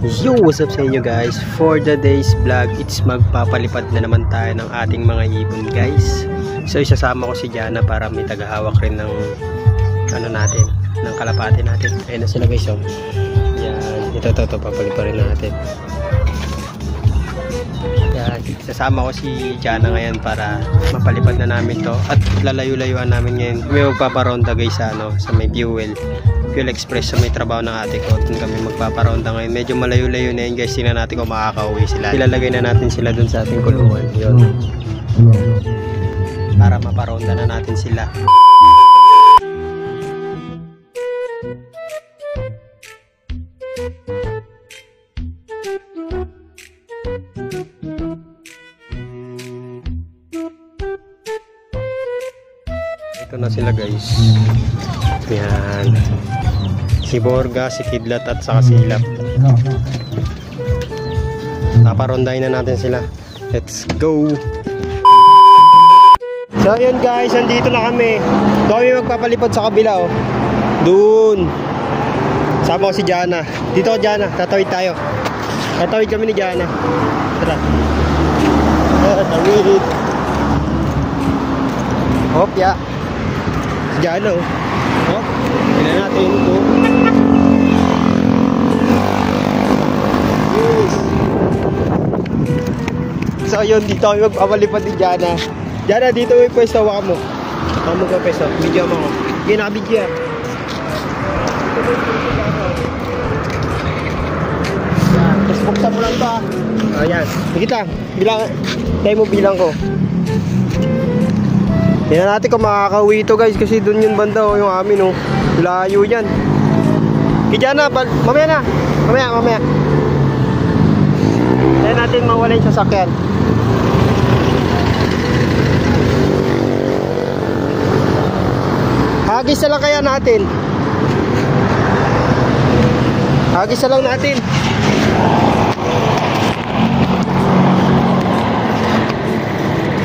Yo, what's up sa inyo guys? For the day's vlog, it's magpapalipad na naman tayo ng ating mga ibon guys. So isasama ko si Jana para may tagahawak rin ng ano natin, ng kalapate natin. Ayun na sila guys, oh. Yan, ito papaliparin natin. Yan, isasama ko si Jana ngayon para mapalipad na namin to. At lalayo-layuan namin ngayon. May magpaparonda guys sa, sa may Fuel Express sa may trabaho ng ate ko. Doon kami magpaparonda ngayon. Medyo malayo-layo na yun guys. Tingnan natin kung makakauwi sila. Ilalagay na natin sila doon sa ating kulungan. Yun. Para maparonda na natin sila. Ito na sila guys. Yan. Si Borga, si Kidlat at saka si Hilap. Paparondahin na natin sila. Let's go! So yun guys, nandito na kami. Doon kami magpapalipad sa kabila, oh. Doon. Sama ko si Jana. Dito ko Jana, tatawid tayo. Tatawid kami ni Jana. Tara. Tatawid. Hop, ya. Si Jana, oh. Hop. Tignan natin ito. So yun, dito kami magpapalipad ni Jana. Jana, dito may pwesto, waka mo. Waka mo ka pwesto, video mo ko. Hindi nakabidyo. Yan, tapos buksan mo lang ito, ha. Ayan, higit lang. Tayo mo bilang ko. Tingnan natin kung makakauwi ito guys, kasi doon yung banda, oh, yung amin, oh. Layo yan. Kaya na, mamaya na. Mamaya. Tingnan natin mawala yung sasakyan. Hagis na lang kaya natin. Hagis na lang natin.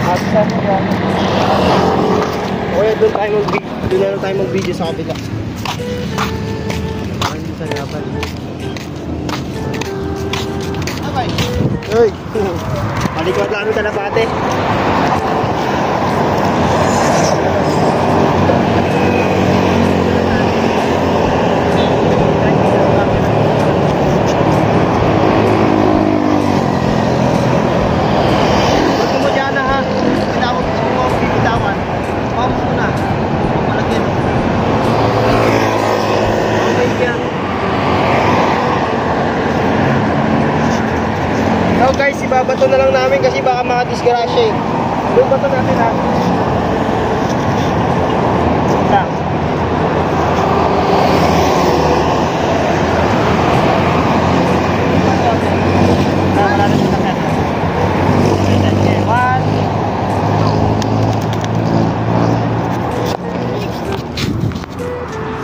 Hagis na lang. Okay, doon na lang tayo mag-video sa kabila. Hindi sa laban. Abay! Uy! Palikot lang ang kalapate. So guys, ibabato na lang namin kasi baka makadisgrasya eh. Ibabato natin ha. Lang. Wala na siya na. One.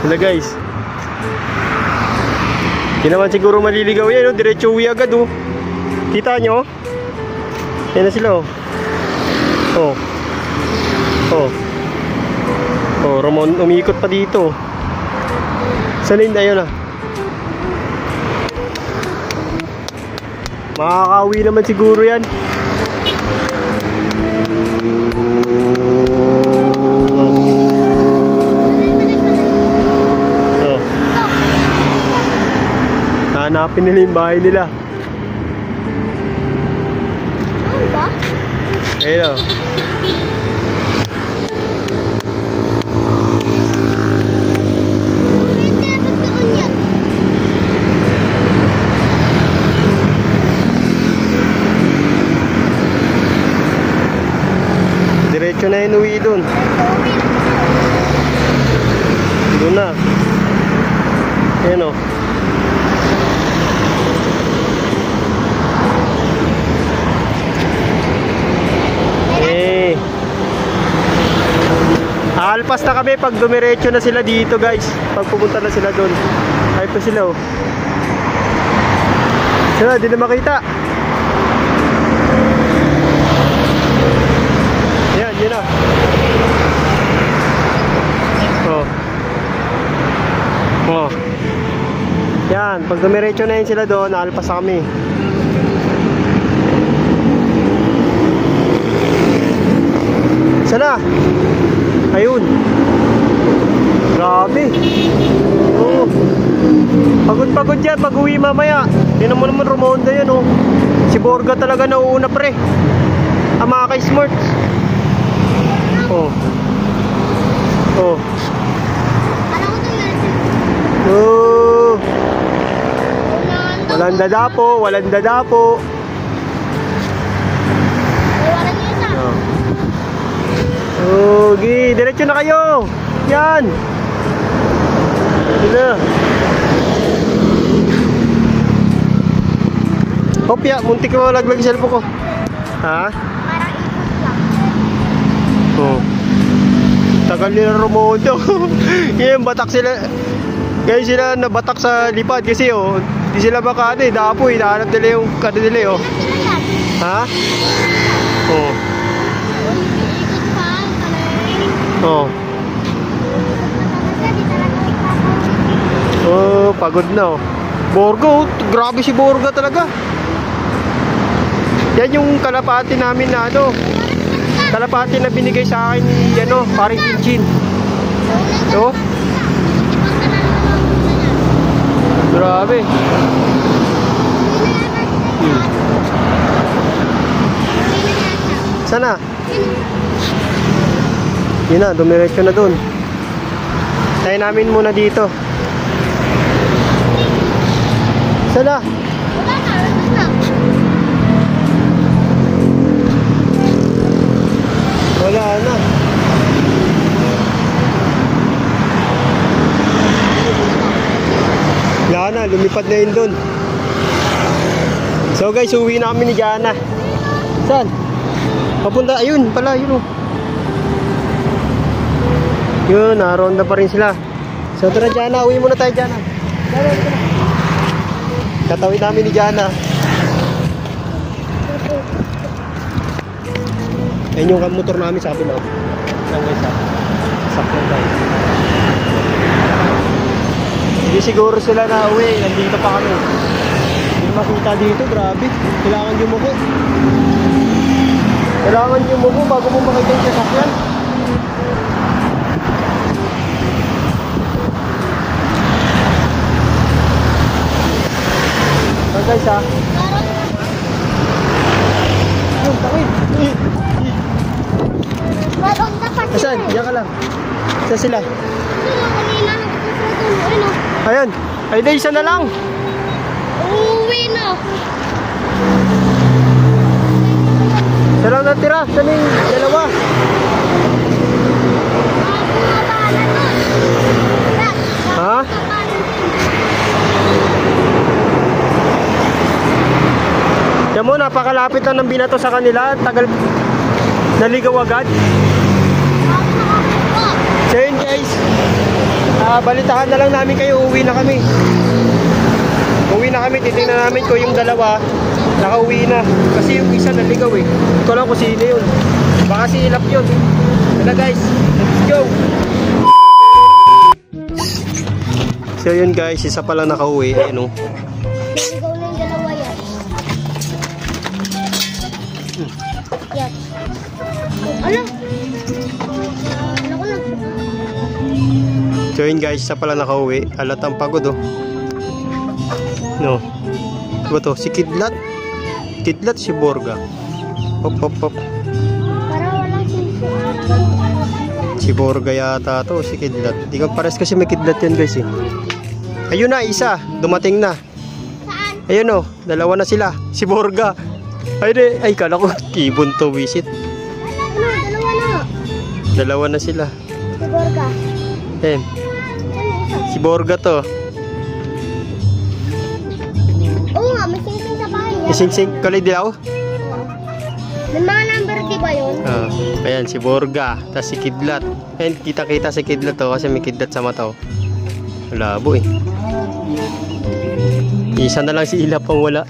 Sila guys. Hindi naman siguro maliligaw yan, no? Diretso uwi agad, oh. Kita nyo? Yan na sila, oh. Oh, Ramon, umiikot pa dito. Saan yun? Ayun na. Makakauwi naman siguro yan. Oh. Hanapin nila yung bahay nila. Ayun, oh. Diretso na yun uwi dun. Doon na. Ayun, oh. Alpas na kami pag dumiretso na sila dito guys. Pag pumunta na sila doon. Ay pa sila, oh. Sila, di na makita. Yan, yun na. Oh. Yan, pag dumiretso na yun sila doon, naalpas kami. Sana? Ayun. Grabe. Oo. Pagod-pagod yan pag uwi mamaya. Tinan mo naman Romonda yan oh. Si Borga talaga nauuna pre. Ang mga ka-smarts. Oh. Oh. Oh. Walang dadapo, walang dadapo. Oh, gi, diretso na kayo. Yan. Ito. Hopya, muntik ko malaglag yung cellphone ko. Ha? Parang ikot lang. Oh. Tagal nila Romondo. Yan, batak sila. Ngayon sila nabatak sa lipad kasi oh, di sila makano eh, dapo eh, nahanap nila yung kano nila oh. Ha? Oh. Oh. Oh, pagod na oh. Borgo, grabe si Borga talaga. Yan yung kalapati namin na ano. Kalapati na binigay sa akin ni ano, paring Kinchin. So? Grabe. Sana? Yun na, dumiretso na dun. Tayo namin muna dito. Sana? Wala na. Wala na, lumipad na yun dun. So guys, uwi na kami ni Jana. Saan? Papunta, ayun pala, yun oh. Yun, naronda pa rin sila. So tara Jana, uwi muna tayo Jana. Jana, uwi na. Katawid namin ni Jana. Ayun yung motor namin sa kapila. Lang guys ha. Sakyan tayo. Hindi siguro sila na uwi. Nandito pa kami. Hindi makita dito. Grabe. Kailangan yumuko. Kailangan yumuko bago mo makita yung sasakyan. So guys ha. Yun, tawid. Asan? Diyan ka lang. Saan sila? Ayan. Ay, di, isa na lang. Uuwi na. Isa lang natira. Saan yung dalawa? Ha? Yan mo, napakalapit lang ng binato sa kanila. Tagal. Naligaw agad. So yun guys, balitahan na lang namin kayo, uwi na kami. Uwi na kami, titingnan namin ko yung dalawa nakauwi na. Kasi yung isa naligaw eh. Ito lang kung sino yun. Baka si Ilap yun. Tara guys, let's go. So yun guys, isa pa lang nakauwi. Ayan o. Naligaw na yung dalawa yan. Yan. Ano? So yun guys, isa pala nakauwi. Alatang pagod oh. No. Diba to? Si Kidlat. Kidlat si Borga. Hop hop hop. Para walang Si Borga yata to, si Kidlat. Di ka pares kasi may Kidlat yan guys eh. Ayun na, isa. Dumating na. Saan? Ayun oh, dalawa na sila. Si Borga. Ay kala ko Kibon to visit. Ano? Dalawa na. Dalawa na sila. Si Borga. Ayan. Si Borga to. Oo nga, may sing-sing sa bahay niya. Ising-sing, kalay dilaw? May mga number di ba yun? Ayan, si Borga. Tapos si Kidlat. Ayan, kita-kita si Kidlat to kasi may Kidlat sa mata oh. Malabo eh. Isa na lang si Ilap ang wala.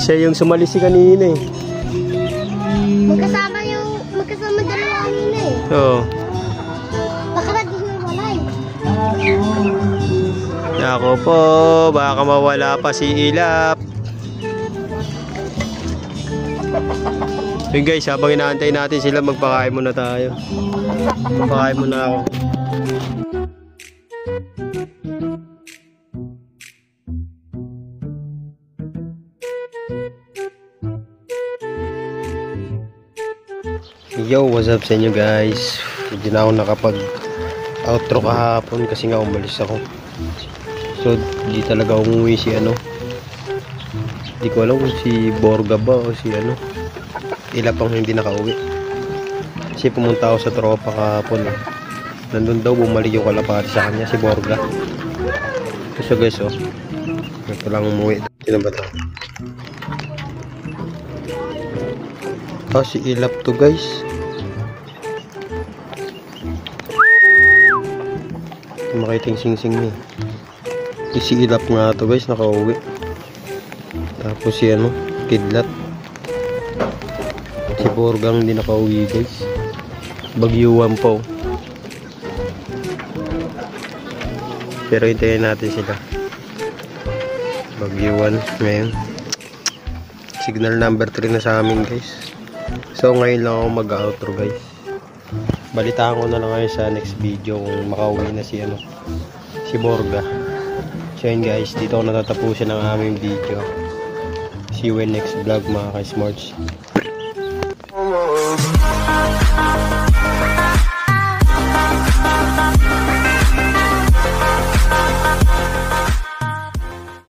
Siya yung sumalisi kanina eh. Magkasama dalawa kanina eh. Oo. Baka na di nang walay. Nako po, baka mawala pa si Ilap. Yun guys, habang inaantay natin sila, magpakain muna tayo. Magpakain muna ako. Yo, what's up sa inyo guys? Hindi na ako nakapag-outro kahapon kasi nga umalis ako. So, di talaga umuwi si ano. Di ko alam kung si Borga ba o si ano. Ila pang hindi nakauwi. Kasi pumunta ako sa tropa kahapon. Nandun daw bumalik yung kalapati sa kanya, si Borga. So guys, oh. Ito lang umuwi. Sino ba ito? Si Ilap to guys. Makiting sing-sing niya. Si Ilap nga to guys, nakauwi. Tapos si ano, Kidlat. Si Borgang hindi nakauwi guys. Bagyuan po. Pero hintayin natin sila. Bagyuan ngayon. Signal number 3 na sa amin guys. So ngayon lang ako mag-outro guys. Balitaan ko na lang ngayon sa next video kung makauwi na si ano, si Borga. So yun guys, dito ako natatapusin ang aming video. See you in next vlog mga ka-smarts.